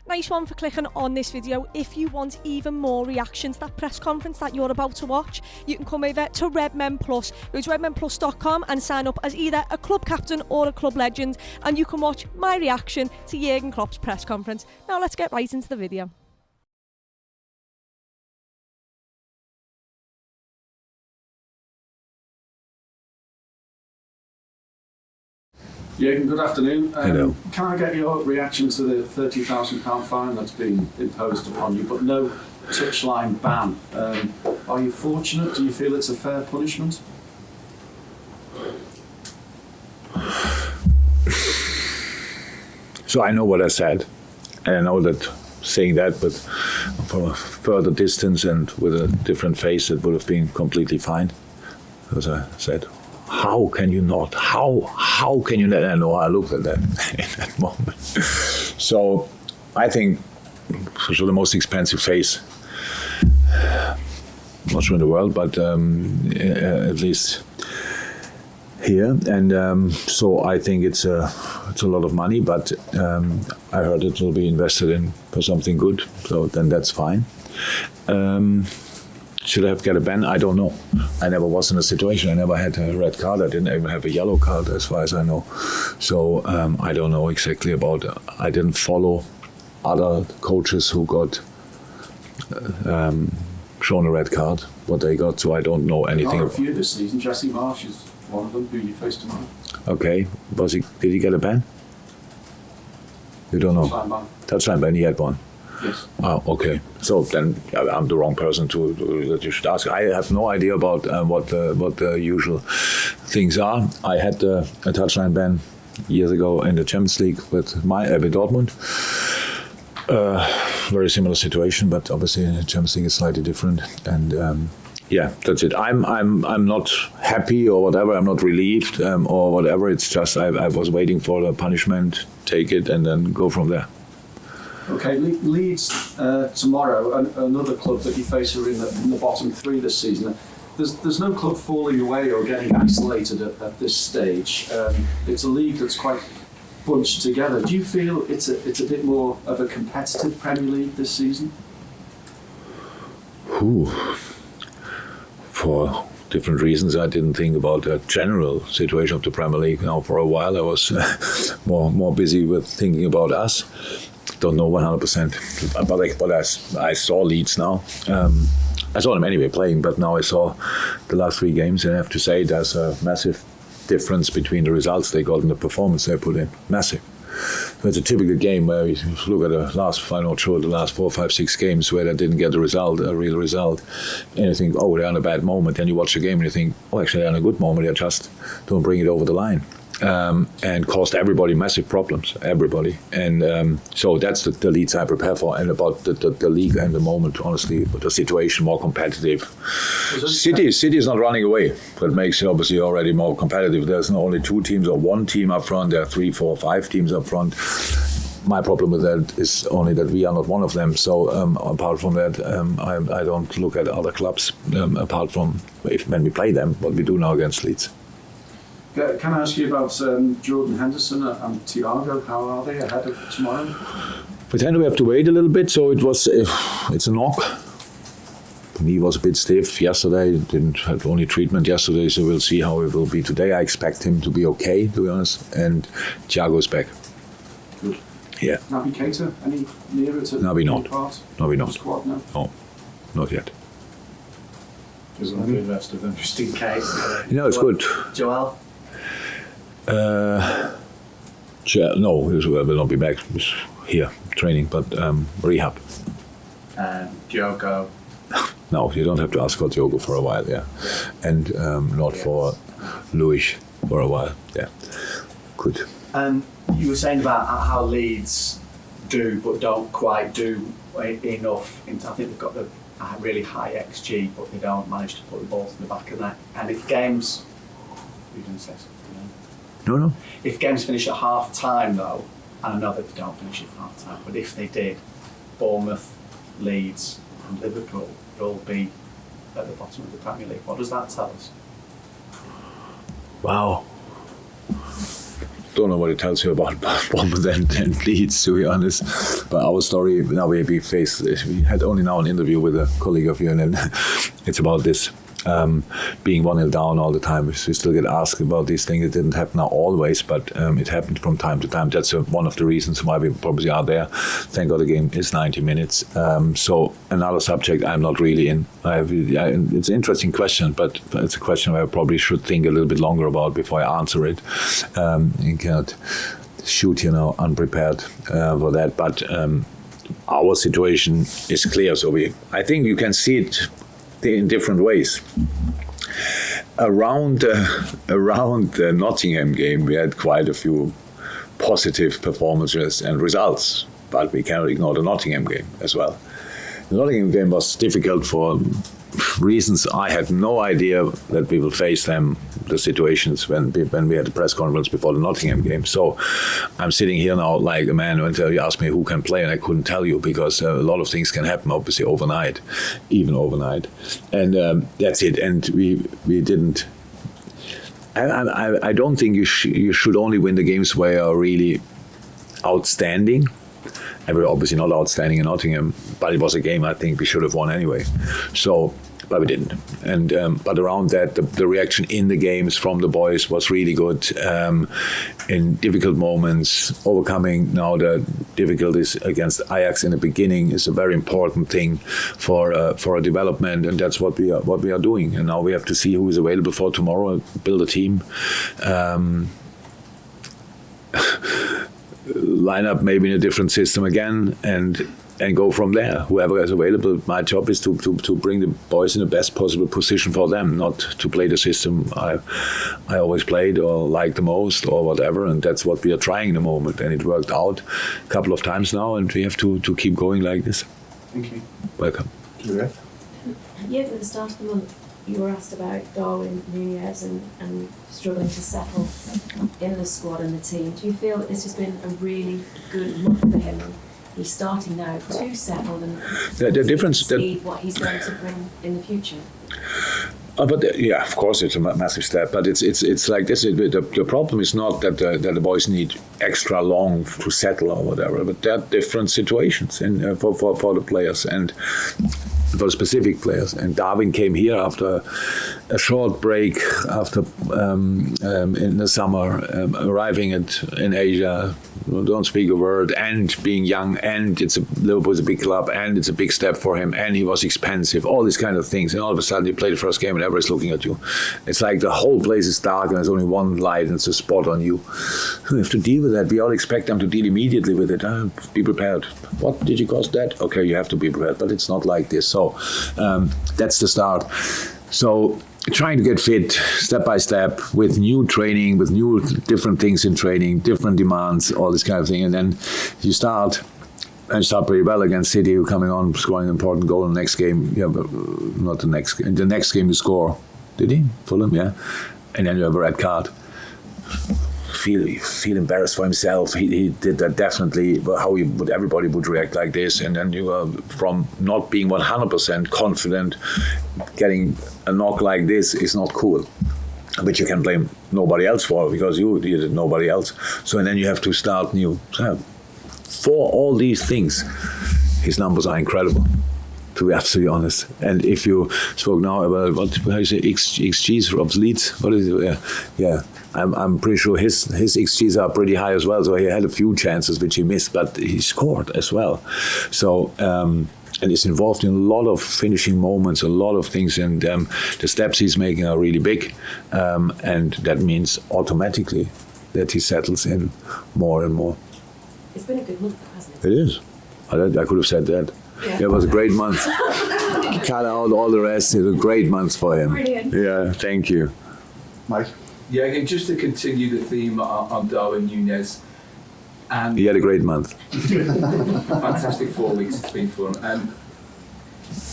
Nice one for clicking on this video. If you want even more reaction to that press conference that you're about to watch, you can come over to Redmen Plus. Go to redmenplus.com and sign up as either a club captain or a club legend, and you can watch my reaction to Jurgen Klopp's press conference. Now let's get right into the video. Jurgen, good afternoon. Hello. Can I get your reaction to the £30,000 fine that's been imposed upon you, but no touchline ban? Are you fortunate? Do you feel it's a fair punishment? So I know what I said, and I know that saying that, but from a further distance and with a different face, it would have been completely fine. As I said, how can you not? How can you not? I know I looked at that in that moment. So I think for sure the most expensive face, not sure in the world, but at least here. And so I think it's a lot of money, but I heard it will be invested in for something good. So then that's fine. Should I have got a ban? I don't know. I never was in a situation. I never had a red card. I didn't even have a yellow card, as far as I know. So I don't know exactly about. I didn't follow other coaches who got shown a red card, what they got. So I don't know anything. There are a few this season. Jesse Marsh is one of them, who you face tomorrow. Okay, did he get a ban? You don't know. Touchline ban. He had one. Yes. Oh, okay. So then I'm the wrong person that you should ask. I have no idea about what the usual things are. I had a touchline ban years ago in the Champions League with Dortmund. Very similar situation, but obviously the Champions League is slightly different. And yeah, that's it. I'm not happy or whatever. I'm not relieved or whatever. It's just I was waiting for the punishment, take it, and then go from there. Okay, Leeds tomorrow, another club that you face are in the bottom three this season. There's no club falling away or getting isolated at this stage. It's a league that's quite bunched together. Do you feel it's a bit more of a competitive Premier League this season? For different reasons, I didn't think about the general situation of the Premier League. Now, for a while, I was more busy with thinking about us. Don't know 100%, but I saw Leeds now. I saw them anyway playing, but now I saw the last three games, and I have to say there's a massive difference between the results they got and the performance they put in. Massive. It's a typical game where you look at the last 4, 5, 6 games where they didn't get a real result, and you think, oh, they're in a bad moment. Then you watch the game and you think, oh, actually they're in a good moment. They just don't bring it over the line. And caused everybody massive problems, everybody. And so that's the Leeds I prepare for. And about the league and the moment, honestly, but the situation more competitive. City is not running away. That makes it obviously already more competitive. There's not only 2 teams or 1 team up front. There are 3, 4, 5 teams up front. My problem with that is only that we are not one of them. So apart from that, I don't look at other clubs apart from when we play them, what we do now against Leeds. Can I ask you about Jordan Henderson and Thiago? How are they ahead of tomorrow? With Henry, we have to wait a little bit. So it's a knock. For me, it was a bit stiff yesterday. Didn't have only treatment yesterday, so we'll see how it will be today. I expect him to be okay, to be honest. And Thiago's back. Good. Yeah. Naby Keita, any nearer to Naby not. Naby not. Squad now? No, not yet. Just want to invest of them just in case. It's good. Joel? No, he will not be back. He's here training, but rehab. Diogo? No, you don't have to ask for Diogo for a while, yeah. And not for Luis for a while, yeah. Good. You were saying about how Leeds do but don't quite do enough. I think they've got the really high XG, but they don't manage to put the balls in the back of that. And if games... You didn't say something, No. If games finish at half time, though, and I know that they don't finish at half time, but if they did, Bournemouth, Leeds, and Liverpool would all be at the bottom of the Premier League. What does that tell us? Wow. don't know what it tells you about Bournemouth and Leeds, to be honest. But our story, now we had only now an interview with a colleague of yours, and it's about this. Being 1-0 down all the time. We still get asked about these things. It didn't happen now always, but it happened from time to time. That's one of the reasons why we probably are there. Thank God the game is 90 minutes. So another subject I'm not really in. It's an interesting question, but it's a question I probably should think a little bit longer about before I answer it. You cannot shoot, unprepared for that. But our situation is clear. So I think you can see it in different ways. Around the Nottingham game, we had quite a few positive performances and results, but we cannot ignore the Nottingham game as well. The Nottingham game was difficult for reasons I had no idea that we will face them, the situations when we had the press conference before the Nottingham game. So I'm sitting here now like a man when you asked me who can play, and I couldn't tell you because a lot of things can happen obviously overnight, and that's it. And we didn't. I don't think you should only win the games where you're really outstanding. And we're obviously not outstanding in Nottingham, but it was a game I think we should have won anyway. So, but we didn't. And but around that, the reaction in the games from the boys was really good. In difficult moments, overcoming now the difficulties against Ajax in the beginning is a very important thing for a development, and that's what we are doing. And now we have to see who is available for tomorrow, build a team. Line up maybe in a different system again and go from there. Whoever is available, my job is to bring the boys in the best possible position for them, not to play the system I always played or liked the most or whatever, and that's what we are trying in the moment, and it worked out a couple of times now, and we have to keep going like this. Thank you. Welcome. Yeah, at the start of the month, you were asked about Darwin Núñez and struggling to settle in the squad and the team. Do you feel that this has been a really good month for him? He's starting now to settle and the difference see what he's going to bring in the future. Yeah, of course it's a massive step, but it's like this. The problem is not that the boys need extra long to settle or whatever, but there are different situations for the players and for specific players. And Darwin came here after a short break after in the summer, arriving in Asia, don't speak a word, and being young, and Liverpool is a big club, and it's a big step for him, and he was expensive, all these kind of things, and all of a sudden you play the first game and everybody's looking at you. It's like the whole place is dark and there's only one light and it's a spot on you. You have to deal with that. We all expect them to deal immediately with it. Be prepared. What did you cost that? Okay, you have to be prepared, but it's not like this. So that's the start. So trying to get fit step by step with new training, with new different things in training, different demands, all this kind of thing. And then you start pretty well against City, who coming on, scoring an important goal in the next game. Yeah, but not the next game. The next game you score. Did he? Fulham, yeah. And then you have a red card. Feel embarrassed for himself. He did that definitely. How everybody would react like this, and then you are from not being 100% confident, getting a knock like this is not cool. But you can blame nobody else for it because you did nobody else. So and then you have to start new. For all these things, his numbers are incredible, to be absolutely honest. And if you spoke now about how you say XGs of Leeds, what is it? Yeah. I'm pretty sure his XGs are pretty high as well. So he had a few chances which he missed, but he scored as well. So and he's involved in a lot of finishing moments, a lot of things, and the steps he's making are really big, and that means automatically that he settles in more and more. It's been a good month, hasn't it? It is. I could have said that. Yeah. It was a great month. Cut out all the rest. It was a great month for him. Brilliant. Yeah, thank you. Mike? Yeah, again, just to continue the theme on Darwin Núñez. And he had a great month. Fantastic 4 weeks it's been for him.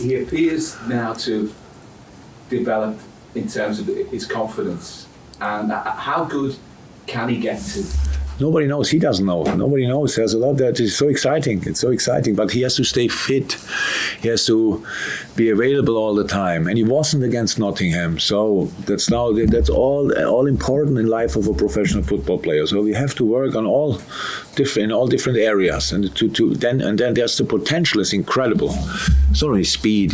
He appears now to develop in terms of his confidence. And how good can he get to? Nobody knows. He doesn't know. Nobody knows. There's a lot that is so exciting. It's so exciting. But he has to stay fit. He has to be available all the time. And he wasn't against Nottingham. So that's all important in life of a professional football player. So we have to work on all different areas. And then there's the potential is incredible. It's not only speed.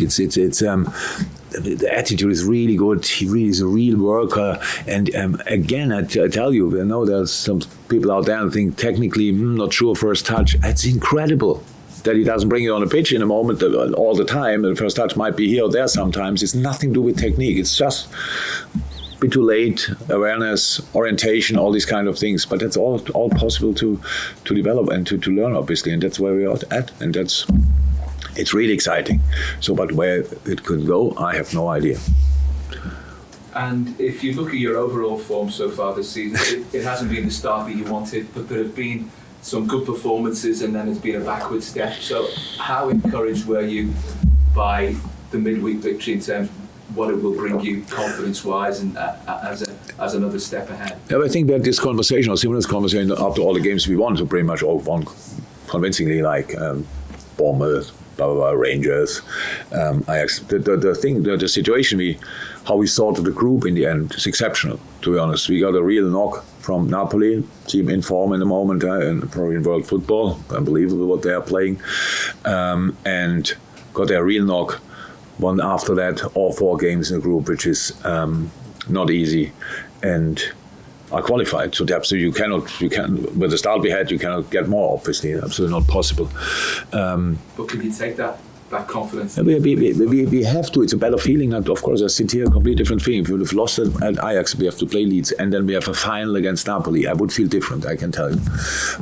The attitude is really good. He really is a real worker. And again, I tell you, I know there's some people out there who think technically, not sure first touch. It's incredible that he doesn't bring it on the pitch in a moment all the time. The first touch might be here or there sometimes. It's nothing to do with technique. It's just be too late, awareness, orientation, all these kind of things. But that's all possible to develop and to learn, obviously. And that's where we are at. And it's really exciting. So, but where it could go, I have no idea. And if you look at your overall form so far this season, it hasn't been the start that you wanted, but there have been some good performances and then it's been a backward step. So how encouraged were you by the midweek victory in terms of what it will bring you confidence-wise and as another step ahead? Yeah, I think we had this conversation, or similar conversation, after all the games we won, so pretty much all won convincingly, like Bournemouth, Rangers, Ajax. The situation how we sorted the group in the end is exceptional, to be honest. We got a real knock from Napoli, team in form in the moment, and probably in world football, unbelievable what they are playing, and got a real knock. One after that, all 4 games in the group, which is not easy, and are qualified. So you can with the start we had, you cannot get more. Obviously, absolutely not possible. But can you take that confidence? We have to. It's a better feeling. And of course, I sit here, a completely different feeling. If we would have lost at Ajax, we have to play Leeds, and then we have a final against Napoli. I would feel different, I can tell you.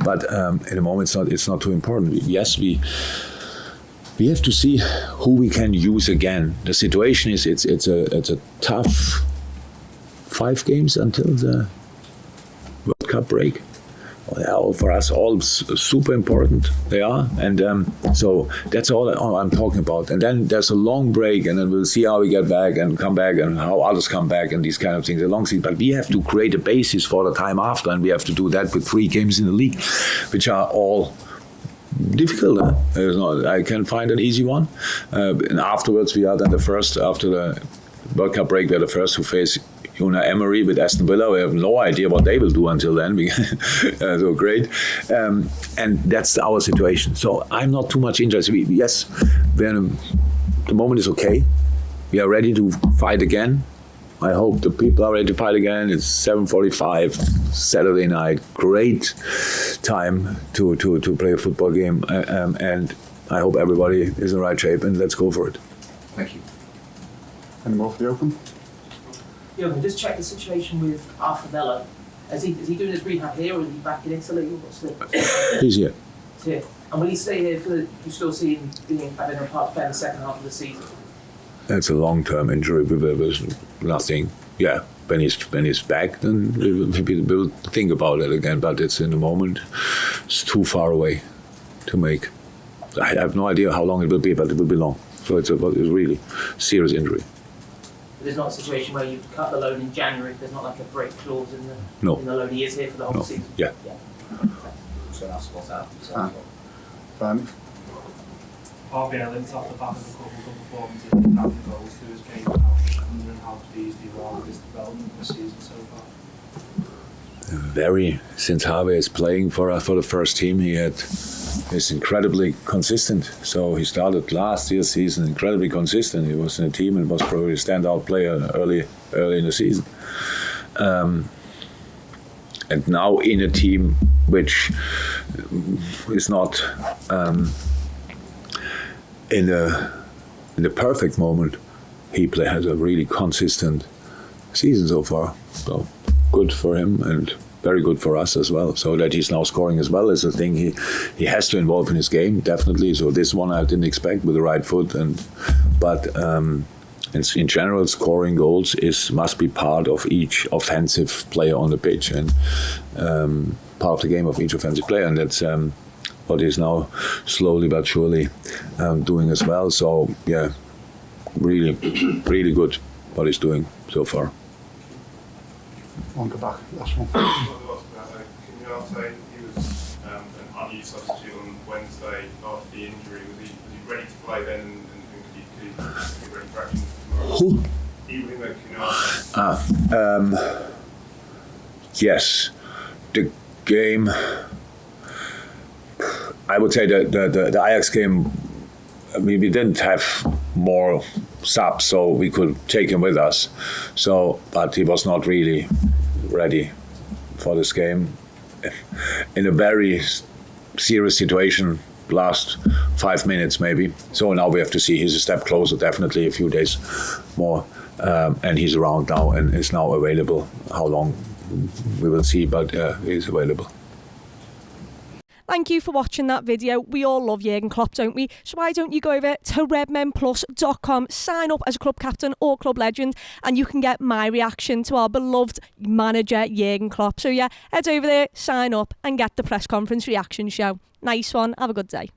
But in the moment, it's not too important. Yes, we have to see who we can use again. The situation is it's a tough 5 games until the World Cup break. Well, for us, all super important. They are, and so that's all I'm talking about. And then there's a long break, and then we'll see how we get back and come back, and how others come back, and these kind of things. A long season, but we have to create a basis for the time after, and we have to do that with 3 games in the league, which are all difficult. I can find an easy one, and afterwards we are then the first after the World Cup break. We're the first who face Unai Emery with Aston Villa. We have no idea what they will do until then. So great. And that's our situation. So I'm not too much interested. The moment is okay. We are ready to fight again. I hope the people are ready to fight again. It's 7:45 Saturday night. Great time to play a football game. And I hope everybody is in the right shape, and let's go for it. Thank you. Any more for the Open? Jurgen, just check the situation with Arthur Vella. Is he doing his rehab here, or is he back in Italy? What's the... He's here. He's here. And will he stay here for you still see him having a part to play in the second half of the season? It's a long-term injury. There's nothing. Yeah, when he's back, then we'll think about it again. But it's in the moment, it's too far away to make. I have no idea how long it will be, but it will be long. So it's a really serious injury. There's not a situation where you cut the loan in January. There's not like a break clause in the loan. He is here for the whole season. Yeah. So that's what's happened. Fine. RBL linked off the back of a couple of good performances and having goals through his game now. Wondering how pleased you are with his development this season so far. Since Harvey is playing for us for the first team, he's incredibly consistent. So he started last year's season incredibly consistent. He was in a team and was probably a standout player early in the season. And now in a team which is not in the perfect moment, he has a really consistent season so far. So good for him and very good for us as well. So that he's now scoring as well is a thing he has to involve in his game, definitely. So this one I didn't expect with the right foot, but in general, scoring goals must be part of each offensive player on the pitch and part of the game of each offensive player, and that's what he's now slowly but surely doing as well. So yeah, really, really good what he's doing so far. On the back, last one. Can you Partey, he was an unused substitute on Wednesday after the injury. Was he ready to play then, and could he be ready for action tomorrow? Who? Yes, the game. I would say the Ajax game. I mean, we didn't have more subs, so we could take him with us. So, but he was not really ready for this game. In a very serious situation, last 5 minutes maybe. So now we have to see. He's a step closer, definitely a few days more, and he's around now and is now available. How long we will see, but he's available. Thank you for watching that video. We all love Jurgen Klopp, don't we? So why don't you go over to redmenplus.com, sign up as a club captain or club legend, and you can get my reaction to our beloved manager, Jurgen Klopp. So yeah, head over there, sign up, and get the press conference reaction show. Nice one. Have a good day.